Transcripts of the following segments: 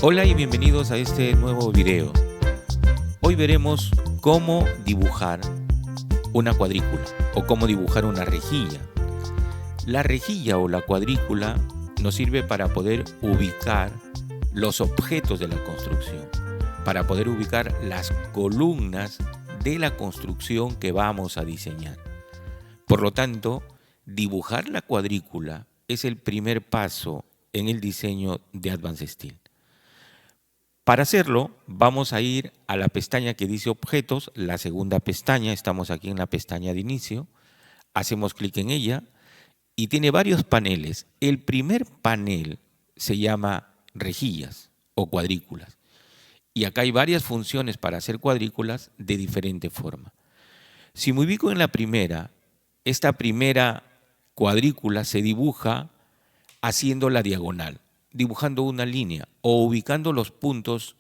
Hola y bienvenidos a este nuevo video. Hoy veremos cómo dibujar una cuadrícula o cómo dibujar una rejilla. La rejilla o la cuadrícula nos sirve para poder ubicar los objetos de la construcción, para poder ubicar las columnas de la construcción que vamos a diseñar. Por lo tanto, dibujar la cuadrícula es el primer paso en el diseño de Advanced Steel. Para hacerlo, vamos a ir a la pestaña que dice Objetos, la segunda pestaña, estamos aquí en la pestaña de inicio, hacemos clic en ella y tiene varios paneles. El primer panel se llama Rejillas o Cuadrículas y acá hay varias funciones para hacer cuadrículas de diferente forma. Si me ubico en la primera, esta primera cuadrícula se dibuja haciendo la diagonal, dibujando una línea o ubicando los puntos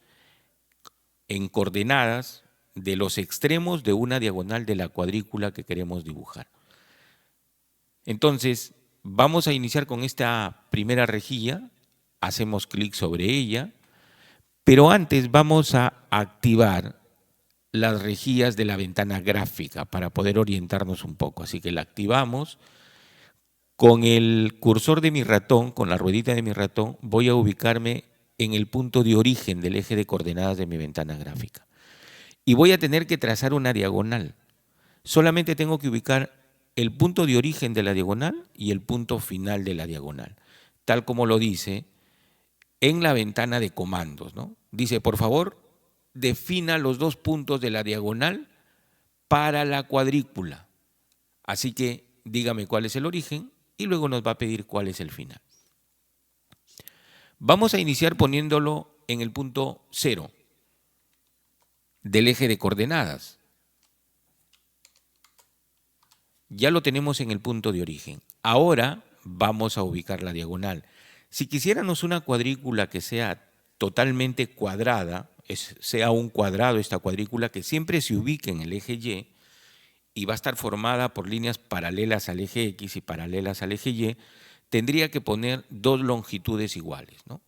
en coordenadas de los extremos de una diagonal de la cuadrícula que queremos dibujar. Entonces, vamos a iniciar con esta primera rejilla, hacemos clic sobre ella, pero antes vamos a activar las rejillas de la ventana gráfica para poder orientarnos un poco. Así que la activamos. Con el cursor de mi ratón, con la ruedita de mi ratón, voy a ubicarme en el punto de origen del eje de coordenadas de mi ventana gráfica. Y voy a tener que trazar una diagonal. Solamente tengo que ubicar el punto de origen de la diagonal y el punto final de la diagonal, tal como lo dice en la ventana de comandos, ¿no? Dice, por favor, defina los dos puntos de la diagonal para la cuadrícula. Así que dígame cuál es el origen y luego nos va a pedir cuál es el final. Vamos a iniciar poniéndolo en el punto 0 del eje de coordenadas. Ya lo tenemos en el punto de origen. Ahora vamos a ubicar la diagonal. Si quisiéramos una cuadrícula que sea totalmente cuadrada, sea un cuadrado esta cuadrícula que siempre se ubique en el eje y va a estar formada por líneas paralelas al eje X y paralelas al eje Y, tendría que poner dos longitudes iguales, ¿no?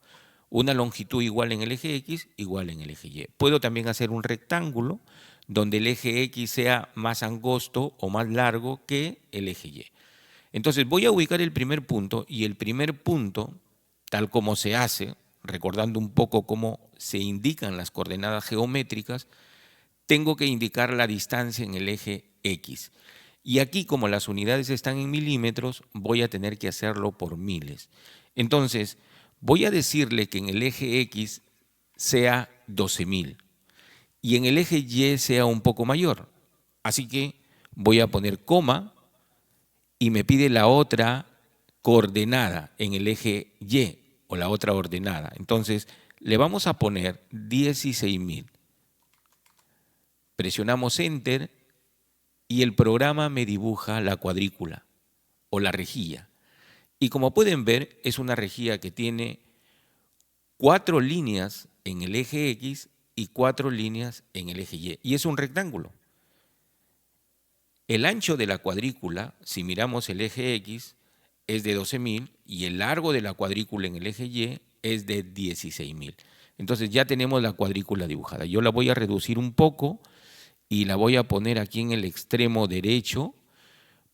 Una longitud igual en el eje X, igual en el eje Y. Puedo también hacer un rectángulo donde el eje X sea más angosto o más largo que el eje Y. Entonces voy a ubicar el primer punto y el primer punto, tal como se hace, recordando un poco cómo se indican las coordenadas geométricas, tengo que indicar la distancia en el eje X. Y aquí, como las unidades están en milímetros, voy a tener que hacerlo por miles. Entonces, voy a decirle que en el eje X sea 12.000 y en el eje Y sea un poco mayor. Así que voy a poner coma y me pide la otra coordenada en el eje Y o la otra ordenada. Entonces, le vamos a poner 16.000. Presionamos Enter y el programa me dibuja la cuadrícula o la rejilla. Y como pueden ver, es una rejilla que tiene 4 líneas en el eje X y 4 líneas en el eje Y. Y es un rectángulo. El ancho de la cuadrícula, si miramos el eje X, es de 12.000 y el largo de la cuadrícula en el eje Y es de 16.000. Entonces ya tenemos la cuadrícula dibujada. Yo la voy a reducir un poco y la voy a poner aquí en el extremo derecho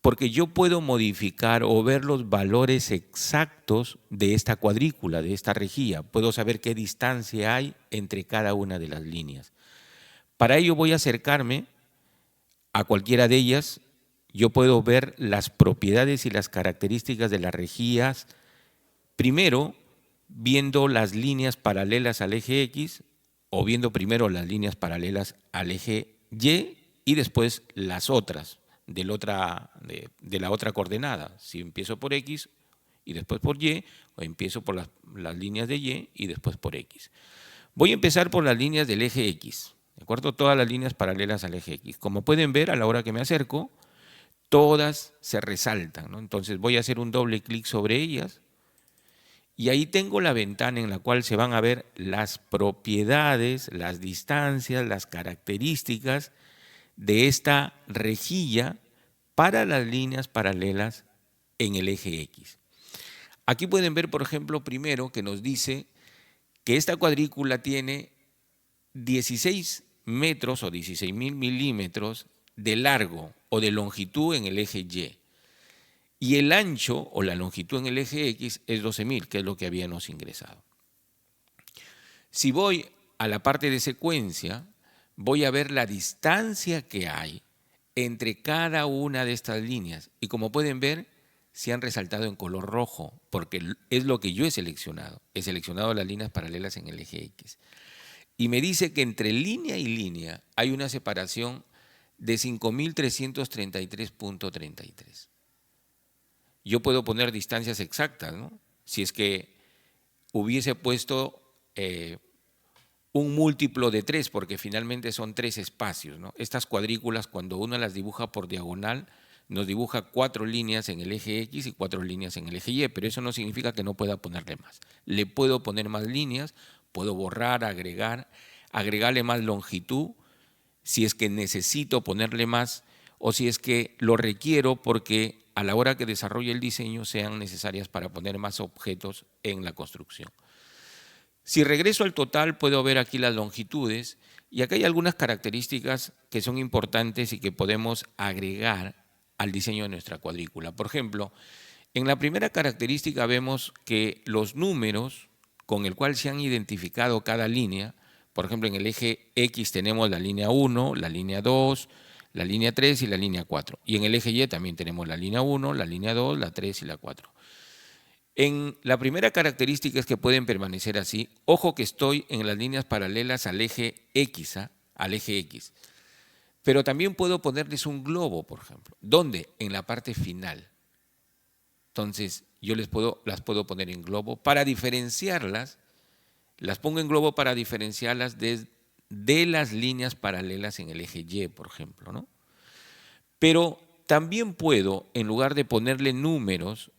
porque yo puedo modificar o ver los valores exactos de esta cuadrícula, de esta rejilla. Puedo saber qué distancia hay entre cada una de las líneas. Para ello voy a acercarme a cualquiera de ellas. Yo puedo ver las propiedades y las características de las rejillas, primero viendo las líneas paralelas al eje X o viendo primero las líneas paralelas al eje Y después las otras de la otra coordenada. Si empiezo por X y después por Y, o empiezo por las líneas de Y y después por X. Voy a empezar por las líneas del eje X, ¿de acuerdo? Todas las líneas paralelas al eje X. Como pueden ver, a la hora que me acerco, todas se resaltan, ¿no? Entonces voy a hacer un doble clic sobre ellas y ahí tengo la ventana en la cual se van a ver las propiedades, las distancias, las características de esta rejilla para las líneas paralelas en el eje X. Aquí pueden ver, por ejemplo, primero que nos dice que esta cuadrícula tiene 16 metros o 16.000 milímetros de largo o de longitud en el eje Y. Y el ancho o la longitud en el eje X es 12.000, que es lo que habíamos ingresado. Si voy a la parte de secuencia, voy a ver la distancia que hay entre cada una de estas líneas. Y como pueden ver, se han resaltado en color rojo, porque es lo que yo he seleccionado. He seleccionado las líneas paralelas en el eje X. Y me dice que entre línea y línea hay una separación de 5.333.33. Yo puedo poner distancias exactas, ¿no? Si es que hubiese puesto un múltiplo de 3, porque finalmente son 3 espacios, ¿no? Estas cuadrículas, cuando uno las dibuja por diagonal, nos dibuja 4 líneas en el eje X y 4 líneas en el eje Y, pero eso no significa que no pueda ponerle más. Le puedo poner más líneas, puedo borrar, agregarle más longitud, si es que necesito ponerle más o si es que lo requiero porque a la hora que desarrolle el diseño sean necesarias para poner más objetos en la construcción. Si regreso al total, puedo ver aquí las longitudes y acá hay algunas características que son importantes y que podemos agregar al diseño de nuestra cuadrícula. Por ejemplo, en la primera característica vemos que los números con el cual se han identificado cada línea, por ejemplo, en el eje X tenemos la línea 1, la línea 2, la línea 3 y la línea 4. Y en el eje Y también tenemos la línea 1, la línea 2, la 3 y la 4. En la primera característica es que pueden permanecer así. Ojo que estoy en las líneas paralelas al eje X, al eje X. Pero también puedo ponerles un globo, por ejemplo. ¿Dónde? En la parte final. Entonces, yo las puedo poner en globo para diferenciarlas. Las pongo en globo para diferenciarlas de las líneas paralelas en el eje Y, por ejemplo, ¿no? Pero también puedo, en lugar de ponerle números,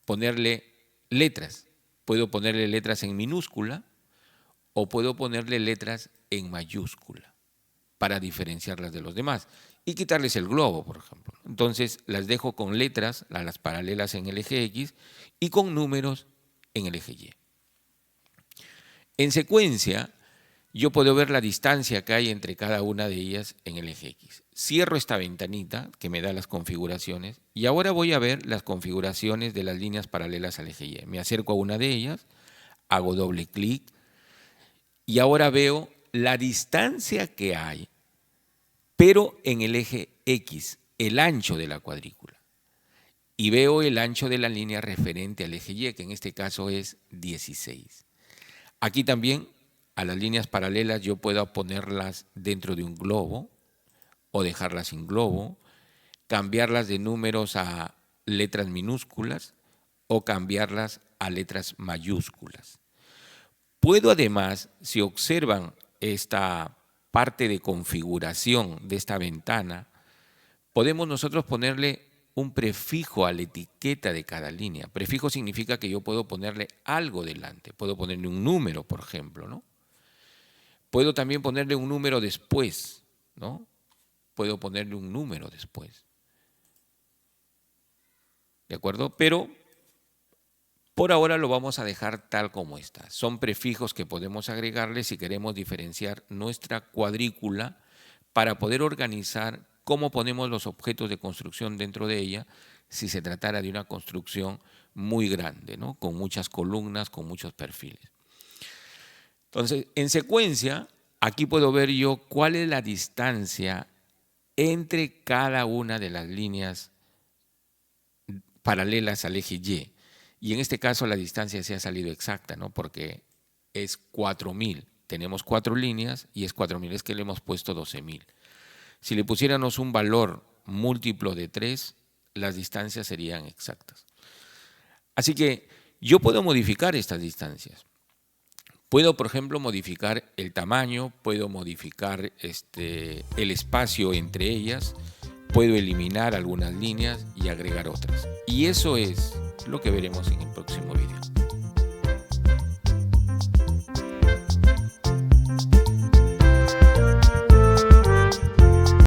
ponerle letras. Puedo ponerle letras en minúscula o puedo ponerle letras en mayúscula para diferenciarlas de los demás y quitarles el globo, por ejemplo. Entonces las dejo con letras, las paralelas en el eje X y con números en el eje Y. En secuencia, yo puedo ver la distancia que hay entre cada una de ellas en el eje X. Cierro esta ventanita que me da las configuraciones y ahora voy a ver las configuraciones de las líneas paralelas al eje Y. Me acerco a una de ellas, hago doble clic y ahora veo la distancia que hay, pero en el eje X, el ancho de la cuadrícula. Y veo el ancho de la línea referente al eje Y, que en este caso es 16. Aquí también a las líneas paralelas yo puedo ponerlas dentro de un globo o dejarlas sin globo, cambiarlas de números a letras minúsculas o cambiarlas a letras mayúsculas. Puedo además, si observan esta parte de configuración de esta ventana, podemos nosotros ponerle un prefijo a la etiqueta de cada línea. Prefijo significa que yo puedo ponerle algo delante, puedo ponerle un número, por ejemplo, ¿no? Puedo también ponerle un número después, ¿no? Puedo ponerle un número después. ¿De acuerdo? Pero por ahora lo vamos a dejar tal como está. Son prefijos que podemos agregarle si queremos diferenciar nuestra cuadrícula para poder organizar cómo ponemos los objetos de construcción dentro de ella si se tratara de una construcción muy grande, ¿no? Con muchas columnas, con muchos perfiles. Entonces, en secuencia, aquí puedo ver yo cuál es la distancia entre cada una de las líneas paralelas al eje Y. Y en este caso la distancia se ha salido exacta, ¿no? Porque es 4.000. Tenemos 4 líneas y es 4.000, es que le hemos puesto 12.000. Si le pusiéramos un valor múltiplo de 3, las distancias serían exactas. Así que yo puedo modificar estas distancias. Puedo, por ejemplo, modificar el tamaño, puedo modificar el espacio entre ellas, puedo eliminar algunas líneas y agregar otras. Y eso es lo que veremos en el próximo video.